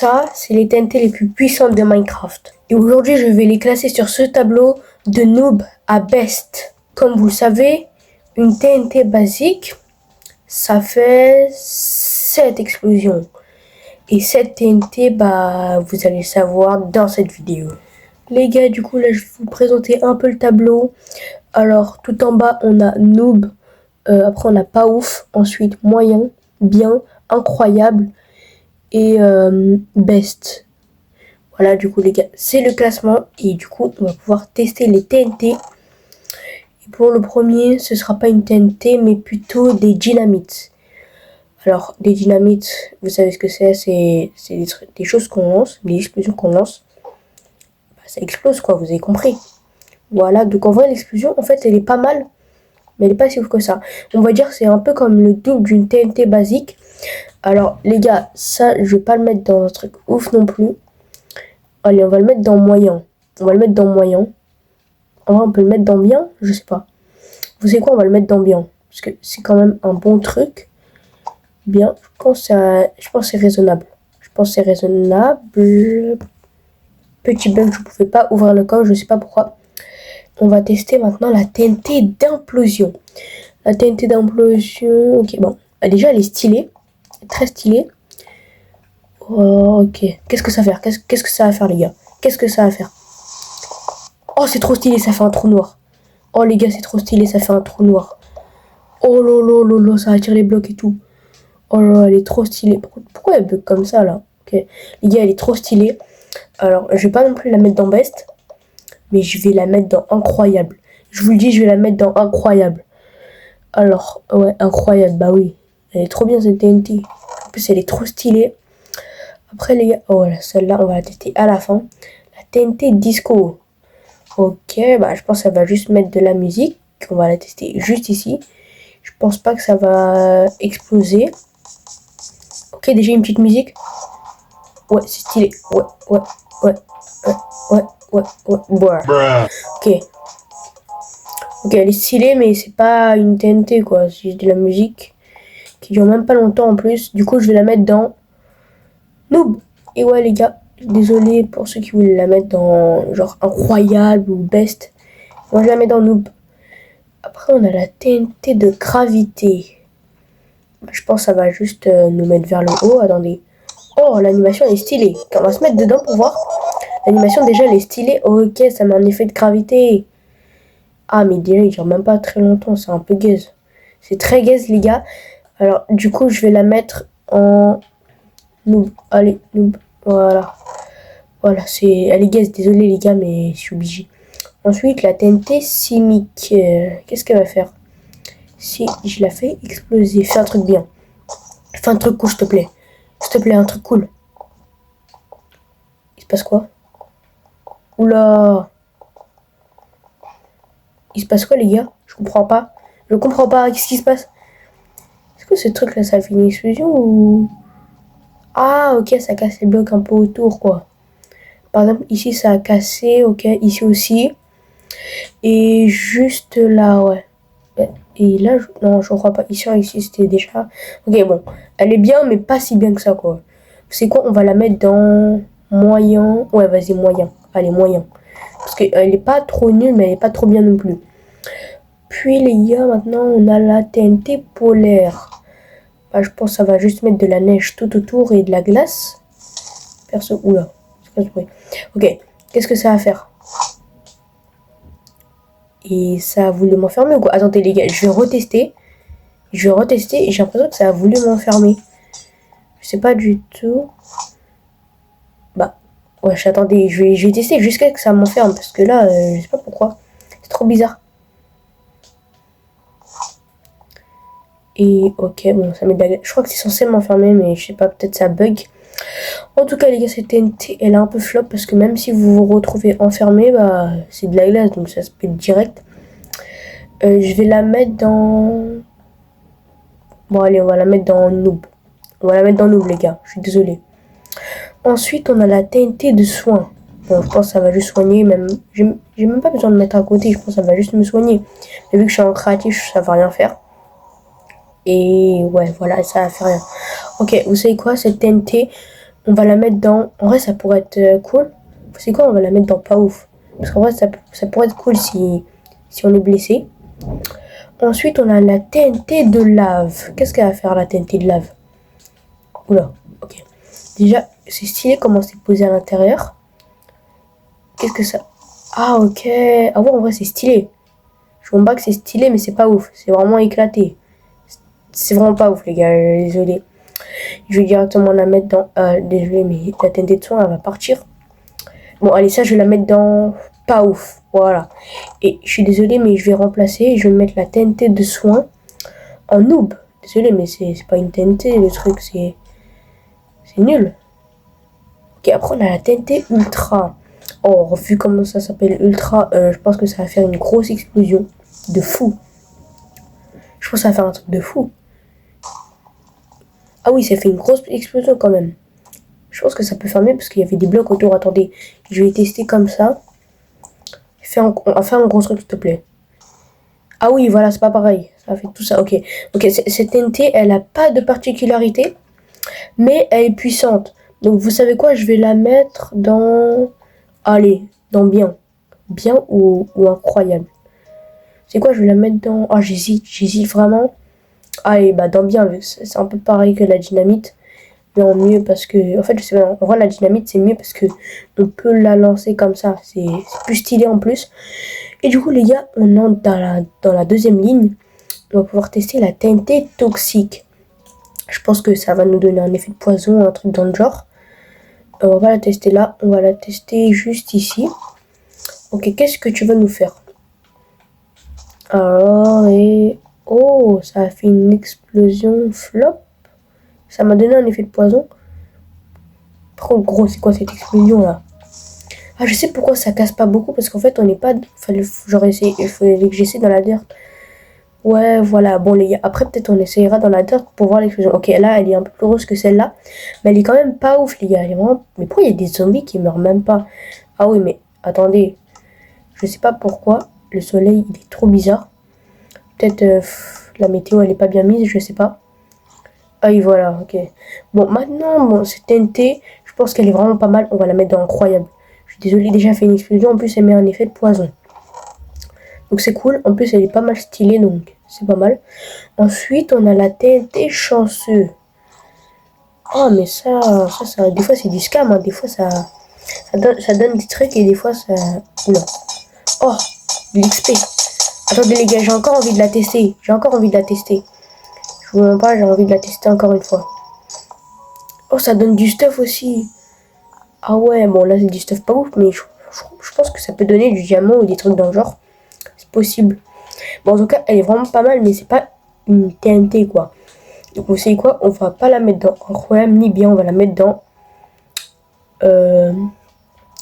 Ça, c'est les TNT les plus puissantes de Minecraft. Et aujourd'hui, je vais les classer sur ce tableau de noob à best. Comme vous le savez, une TNT basique, ça fait 7 explosions. Et cette TNT, vous allez le savoir dans cette vidéo. Les gars, du coup, là, je vais vous présenter un peu le tableau. Alors, tout en bas, on a noob. Après, on a pas ouf. Ensuite, moyen, bien, incroyable et best. Voilà, du coup, les gars, c'est le classement. Et du coup, on va pouvoir tester les TNT. Et pour le premier, ce sera pas une TNT, mais plutôt des dynamites. Alors, des dynamites, vous savez ce que c'est? C'est des choses qu'on lance, des explosions qu'on lance. Ça explose, quoi, vous avez compris. Voilà, donc en vrai, l'explosion, en fait, elle est pas mal. Mais elle est pas si ouf que ça. On va dire que c'est un peu comme le double d'une TNT basique. Alors, les gars, ça, je vais pas le mettre dans un truc ouf non plus. Allez, on va le mettre dans moyen. On va le mettre dans moyen. En vrai, on peut le mettre dans bien, je sais pas. Vous savez quoi, on va le mettre dans bien. Parce que c'est quand même un bon truc. Bien, je pense que c'est raisonnable. Je pense que c'est raisonnable. Petit bug, je pouvais pas ouvrir le coffre, je sais pas pourquoi. On va tester maintenant la TNT d'implosion. La TNT d'implosion, ok, bon. Déjà, elle est stylée. Très stylée. Oh, ok. Qu'est-ce que ça va faire? Qu'est-ce que ça va faire, les gars? Qu'est-ce que ça va faire? Oh, c'est trop stylé, ça fait un trou noir. Oh, les gars, c'est trop stylé, ça fait un trou noir. Oh lolo, ça attire les blocs et tout. Oh là, elle est trop stylée. Pourquoi elle bug comme ça, là? Ok. Les gars, elle est trop stylée. Alors, je vais pas non plus la mettre dans best. Mais je vais la mettre dans incroyable. Je vous le dis, je vais la mettre dans incroyable. Alors, ouais, incroyable, bah oui. Elle est trop bien cette TNT. En plus, elle est trop stylée. Après, les gars, oh là, celle-là, on va la tester à la fin. La TNT disco. Ok, bah je pense que ça va juste mettre de la musique. On va la tester juste ici. Je pense pas que ça va exploser. Ok, déjà une petite musique. Ouais, c'est stylé. Ouais. Ok. Ok, elle est stylée, mais c'est pas une TNT, quoi. C'est juste de la musique qui dure même pas longtemps en plus. Du coup, je vais la mettre dans noob. Et ouais, les gars, désolé pour ceux qui voulaient la mettre dans genre incroyable ou best. Moi, je la mets dans noob. Après, on a la TNT de gravité. Je pense que ça va juste nous mettre vers le haut. Attendez. Oh, l'animation est stylée. On va se mettre dedans pour voir. L'animation, déjà, elle est stylée. Ok, ça met un effet de gravité. Ah, mais déjà, il dure même pas très longtemps. C'est un peu gaze. C'est très gaze, les gars. Alors, du coup, je vais la mettre en noob. Allez, noob. Voilà. Voilà, elle est gaze. Désolé, les gars, mais je suis obligé. Ensuite, la TNT simique. Qu'est-ce qu'elle va faire? Si je la fais exploser, fais un truc bien. Fais un truc cool, s'il te plaît. S'il te plaît, un truc cool. Il se passe quoi? Oula! Il se passe quoi, les gars? Je comprends pas. Je comprends pas. Qu'est-ce qui se passe? Est-ce que ce truc-là, ça fait une explosion ou... Ah, ok, ça casse les blocs un peu autour, quoi. Par exemple, ici, ça a cassé. Ok, ici aussi. Et juste là, ouais. Et là, non, je crois pas. Ici, c'était déjà... Ok, bon. Elle est bien, mais pas si bien que ça, quoi. C'est quoi? On va la mettre dans moyen. Ouais, vas-y, moyen. Allez, moyen. Parce qu'elle est pas trop nulle, mais elle est pas trop bien non plus. Puis, les gars, maintenant, on a la TNT polaire. Bah, je pense que ça va juste mettre de la neige tout autour et de la glace. Perso... Oula. C'est quoi ce bruit? Ok. Qu'est-ce que ça va faire? Et ça a voulu m'enfermer ou quoi? Attendez, les gars, je vais retester. Et j'ai l'impression que ça a voulu m'enfermer. Je sais pas du tout. Bah, ouais, attendez, je vais tester jusqu'à ce que ça m'enferme. Parce que là, je sais pas pourquoi. C'est trop bizarre. Et ok, bon, ça met de la... Je crois que c'est censé m'enfermer, mais je sais pas, peut-être ça bug. En tout cas, les gars, cette TNT, elle est un peu flop. Parce que même si vous vous retrouvez enfermé, bah, c'est de la glace. Donc ça se pète direct. Je vais la mettre dans... Bon, allez, on va la mettre dans noob. On va la mettre dans noob, les gars. Je suis désolé. Ensuite, on a la TNT de soins. Bon, je pense que ça va juste soigner. Même, j'ai même pas besoin de mettre à côté. Je pense que ça va juste me soigner. Mais vu que je suis en créatif, ça va rien faire. Et ouais, voilà, ça va faire rien. Ok, vous savez quoi? Cette TNT, On va la mettre dans... En vrai, ça pourrait être cool. C'est quoi? On va la mettre dans pas ouf. Parce qu'en vrai, ça pourrait être cool si on est blessé. Ensuite, on a la TNT de lave. Qu'est-ce qu'elle va faire, la TNT de lave? Oula, ok. Déjà, c'est stylé comment c'est posé à l'intérieur. Qu'est-ce que ça... Ah, ok. Ah ouais, en vrai, c'est stylé. Je vois pas que c'est stylé, mais c'est pas ouf. C'est vraiment éclaté. C'est vraiment pas ouf, les gars. Désolé. Je vais directement la mettre dans... désolé, mais la TNT de soin, elle va partir. Bon, allez, ça, je vais la mettre dans... Pas ouf. Voilà. Et je suis désolé, mais je vais remplacer. Je vais mettre la TNT de soin en noob. Désolé, mais c'est pas une TNT, le truc. C'est nul. Ok, après, on a la TNT ultra. Oh, vu comment ça s'appelle ultra, je pense que ça va faire une grosse explosion. De fou. Je pense que ça va faire un truc de fou. Ah oui, ça fait une grosse explosion quand même. Je pense que ça peut faire mieux parce qu'il y avait des blocs autour. Attendez, je vais tester comme ça. Fais un gros truc, s'il te plaît. Ah oui, voilà, c'est pas pareil. Ça fait tout ça, ok. Ok, cette TNT, elle a pas de particularité, mais elle est puissante. Donc, vous savez quoi? Je vais la mettre dans... Allez, dans bien. Bien ou incroyable. C'est quoi? Je vais la mettre dans... Ah, j'hésite vraiment. Allez, bah dans bien, c'est un peu pareil que la dynamite. Mais en mieux parce que... En fait, je sais pas, en vrai, la dynamite, c'est mieux parce que on peut la lancer comme ça. C'est plus stylé en plus. Et du coup, les gars, on entre dans la deuxième ligne. On va pouvoir tester la TNT toxique. Je pense que ça va nous donner un effet de poison, un truc dans le genre. On va pas la tester là, on va la tester juste ici. Ok, qu'est-ce que tu vas nous faire? Alors, et... Oh, ça a fait une explosion flop. Ça m'a donné un effet de poison. Trop gros, c'est quoi cette explosion là? Ah, je sais pourquoi ça casse pas beaucoup, parce qu'en fait, on n'est pas... J'aurais essayé, il fallait que j'essaie dans la dirt. Ouais, voilà. Bon, les gars, après, peut-être on essayera dans la dirt pour voir l'explosion. Ok, là, elle est un peu plus rose que celle-là. Mais elle est quand même pas ouf, les gars. Elle est vraiment... Mais pourquoi il y a des zombies qui meurent même pas? Ah oui, mais attendez. Je sais pas pourquoi. Le soleil, il est trop bizarre. Peut-être la météo, elle est pas bien mise, je sais pas. Ah oui, voilà, ok. Bon, maintenant, bon, cette TNT, je pense qu'elle est vraiment pas mal. On va la mettre dans incroyable. Je suis désolé, déjà, elle fait une explosion. En plus, elle met un effet de poison. Donc c'est cool. En plus, elle est pas mal stylée, donc c'est pas mal. Ensuite, on a la TNT chanceux. Oh, mais ça des fois, c'est du scam. Hein. Des fois, ça donne des trucs et des fois, ça... Non. Oh, de l'XP. Attendez, les gars, j'ai encore envie de la tester. J'ai encore envie de la tester. Je vous mens pas, j'ai envie de la tester encore une fois. Oh, ça donne du stuff aussi. Ah ouais, bon, là, c'est du stuff pas ouf, mais je pense que ça peut donner du diamant ou des trucs dans le genre. C'est possible. Bon, en tout cas, elle est vraiment pas mal, mais c'est pas une TNT, quoi. Donc, vous savez quoi? On va pas la mettre dans incroyable ni bien, on va la mettre dans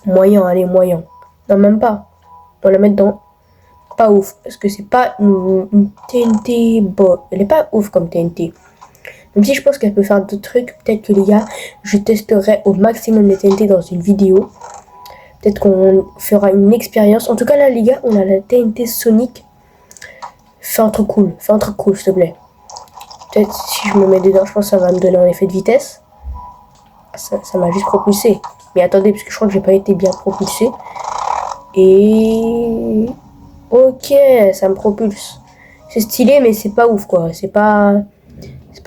moyen, allez, moyen. Non, même pas. On va la mettre dans pas ouf, parce que c'est pas une TNT. Bon, elle est pas ouf comme TNT. Même si je pense qu'elle peut faire d'autres trucs, peut-être que les gars, je testerai au maximum les TNT dans une vidéo. Peut-être qu'on fera une expérience. En tout cas, là, les gars, on a la TNT Sonic. Fais un truc cool, s'il te plaît. Peut-être si je me mets dedans, je pense que ça va me donner un effet de vitesse. Ça m'a juste propulsé. Mais attendez, parce que je crois que j'ai pas été bien propulsé. Et... Ok, ça me propulse. C'est stylé, mais c'est pas ouf, quoi. C'est pas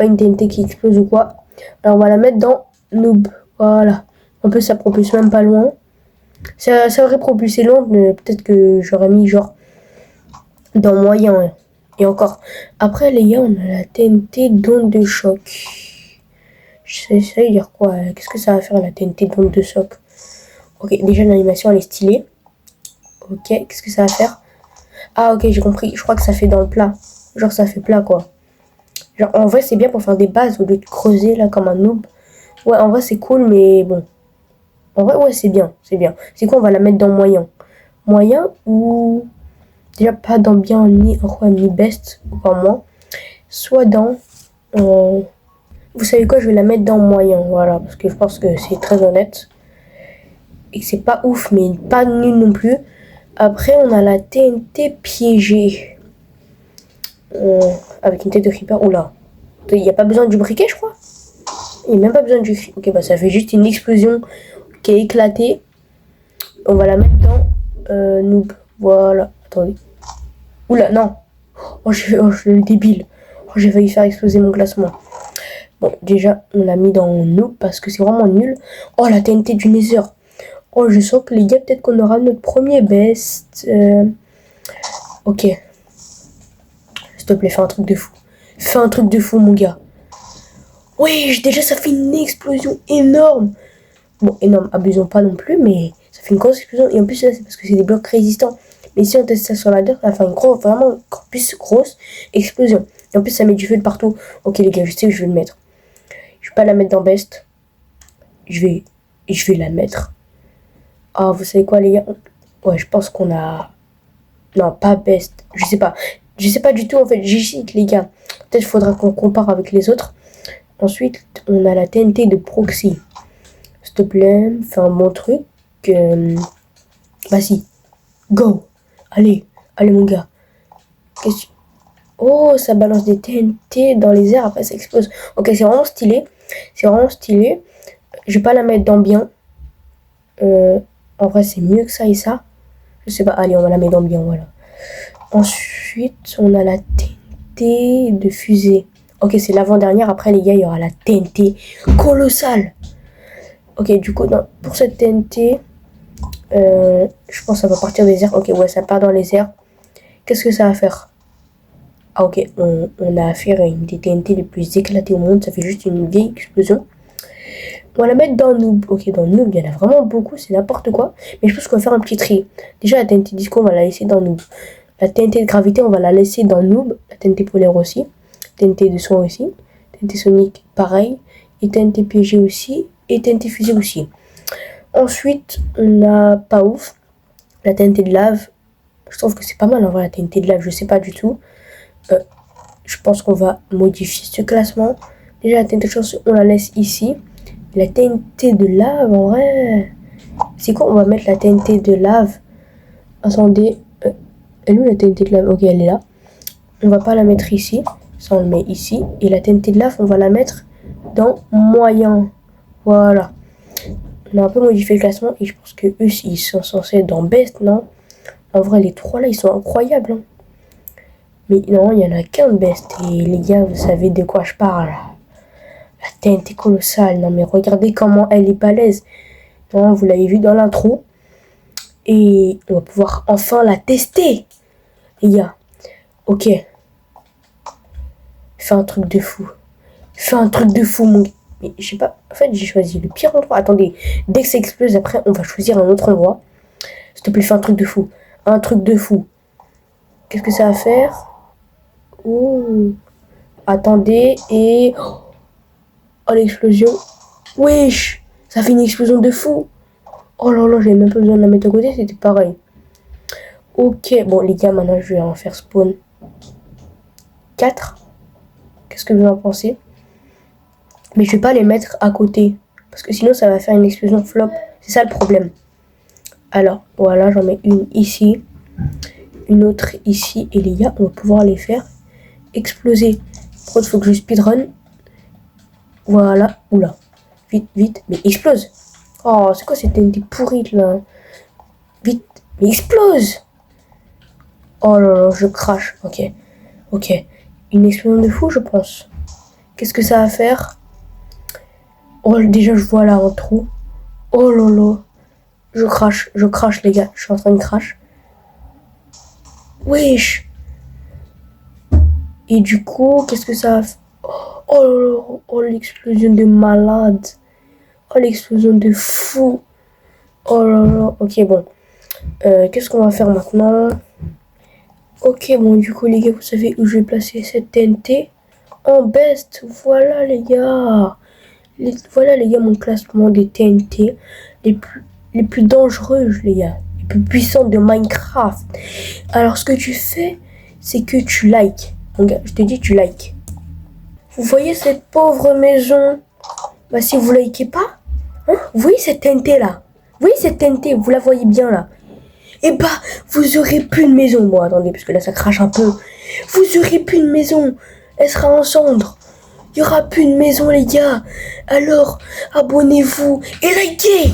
une TNT qui explose ou quoi. Alors, on va la mettre dans Noob. Voilà. En plus, ça propulse même pas loin. Ça aurait propulsé loin, mais peut-être que j'aurais mis genre dans moyen. Et encore. Après, les gars, on a la TNT d'onde de choc. Je sais, ça veut dire quoi? Qu'est-ce que ça va faire la TNT d'onde de choc? Ok, déjà l'animation elle est stylée. Ok, qu'est-ce que ça va faire? Ah ok, j'ai compris. Je crois que ça fait dans le plat. Genre ça fait plat quoi. Genre en vrai c'est bien pour faire des bases au lieu de creuser là comme un noob. Ouais, en vrai c'est cool mais bon. En vrai ouais c'est bien, c'est bien. C'est quoi, on va la mettre dans moyen. Moyen ou... Déjà pas dans bien ni incroyable ni best, pour moi. Soit dans... Vous savez quoi, je vais la mettre dans moyen, voilà, parce que je pense que c'est très honnête. Et que c'est pas ouf, mais pas nul non plus. Après, on a la TNT piégée. Avec une tête de creeper. Oula. Il n'y a pas besoin du briquet, je crois. Il n'y a même pas besoin de cri. Ok, bah ça fait juste une explosion qui a éclaté. On va la mettre dans Noob. Voilà. Attendez. Oula, non. Oh, je suis le débile. Oh, j'ai failli faire exploser mon classement. Bon, déjà, on l'a mis dans Noob parce que c'est vraiment nul. Oh, la TNT du Nether. Oh, je sens que les gars, peut-être qu'on aura notre premier best. Ok. S'il te plaît, fais un truc de fou. Fais un truc de fou, mon gars. Oui, déjà, ça fait une explosion énorme. Bon, énorme, abusons pas non plus, mais ça fait une grosse explosion. Et en plus, là, c'est parce que c'est des blocs résistants. Mais si on teste ça sur la dirt, ça va faire une vraiment plus grosse explosion. Et en plus, ça met du feu de partout. Ok, les gars, je sais où je vais le mettre. Je vais pas la mettre dans Best. Je vais la mettre. Ah, vous savez quoi, les gars? Ouais, je pense qu'on a... Non, pas Best. Je sais pas. Je sais pas du tout, en fait. J'hésite, les gars. Peut-être qu'il faudra qu'on compare avec les autres. Ensuite, on a la TNT de Proxy. S'il te plaît, fais un bon truc. Vas-y. Go. Allez, mon gars. Oh, ça balance des TNT dans les airs, après ça explose. Ok, c'est vraiment stylé. Je vais pas la mettre dans bien. En vrai, c'est mieux que ça et ça. Je sais pas. Allez, on va la mettre dans bien, voilà. Ensuite, on a la TNT de fusée. Ok, c'est l'avant-dernière. Après, les gars, il y aura la TNT colossale. Ok, du coup, pour cette TNT, je pense que ça va partir des airs. Ok, ouais, ça part dans les airs. Qu'est-ce que ça va faire? Ah, ok, on a affaire à une des TNT les plus éclatées au monde. Ça fait juste une vieille explosion. On va la mettre dans Noob. Ok, dans Noob, il y en a vraiment beaucoup. C'est n'importe quoi. Mais je pense qu'on va faire un petit tri. Déjà, la TNT Disco, on va la laisser dans Noob. La TNT de gravité, on va la laisser dans Noob. La TNT polaire aussi. TNT de son aussi. TNT sonique, pareil. Et TNT PG aussi. Et TNT fusée aussi. Ensuite, on a pas ouf. La TNT de lave. Je trouve que c'est pas mal en vrai, la TNT de lave. Je sais pas du tout. Je pense qu'on va modifier ce classement. Déjà, la TNT de chance, on la laisse ici. La TNT de lave, en vrai. C'est quoi? On va mettre la TNT de lave. Attendez. Elle est où la TNT de lave? Ok, elle est là. On va pas la mettre ici. Ça, on le met ici. Et la TNT de lave, on va la mettre dans moyen. Voilà. On a un peu modifié le classement. Et je pense que eux, ils sont censés être dans best, non? En vrai, les trois là, ils sont incroyables. Hein. Mais non, il y en a qu'un de best. Et les gars, vous savez de quoi je parle. La TNT colossale. Non, mais regardez comment elle est balèze. Non, vous l'avez vu dans l'intro. Et on va pouvoir enfin la tester. Les gars. Ok. Fais un truc de fou. Fais un truc de fou, mon gars. Mais je sais pas. En fait, j'ai choisi le pire endroit. Attendez. Dès que ça explose, après, on va choisir un autre endroit. S'il te plaît, fais un truc de fou. Un truc de fou. Qu'est-ce que ça va faire? Ouh. Attendez. Et... Oh, l'explosion. Wesh. Ça fait une explosion de fou. Oh là là, j'avais même pas besoin de la mettre à côté. C'était pareil. Ok. Bon, les gars, maintenant, je vais en faire spawn 4. Qu'est-ce que vous en pensez? Mais je vais pas les mettre à côté. Parce que sinon, ça va faire une explosion flop. C'est ça le problème. Alors, voilà, j'en mets une ici. Une autre ici. Et les gars, on va pouvoir les faire exploser. Par contre, il faut que je speedrun. Voilà. Oula. Vite, vite. Mais explose. Oh, c'est quoi cette TNT pourrie là? Vite. Mais explose. Oh là là, je crache. Ok. Ok. Une explosion de fou, je pense. Qu'est-ce que ça va faire? Oh, déjà, je vois là un trou. Oh là là. Je crache, les gars. Je suis en train de crash. Wesh. Et du coup, qu'est-ce que ça va faire? Oh là là. Oh, l'explosion de malade. Oh, l'explosion de fou. Oh là là. Ok, bon. Qu'est-ce qu'on va faire maintenant? Ok, bon, du coup, les gars, vous savez où je vais placer cette TNT? En best. Voilà, les gars. Voilà, les gars, mon classement des TNT les plus dangereuses, les gars. Les plus puissantes de Minecraft. Alors, ce que tu fais, c'est que tu likes. Mon gars, je te dis, tu likes. Vous voyez cette pauvre maison? Bah, si vous likez pas, hein, vous voyez cette TNT là? Vous voyez cette TNT? Vous la voyez bien là? Et bah, vous aurez plus une maison. Bon, attendez, parce que là, ça crache un peu. Vous aurez plus une maison. Elle sera en cendres. Il n'y aura plus de maison, les gars. Alors, abonnez-vous et likez.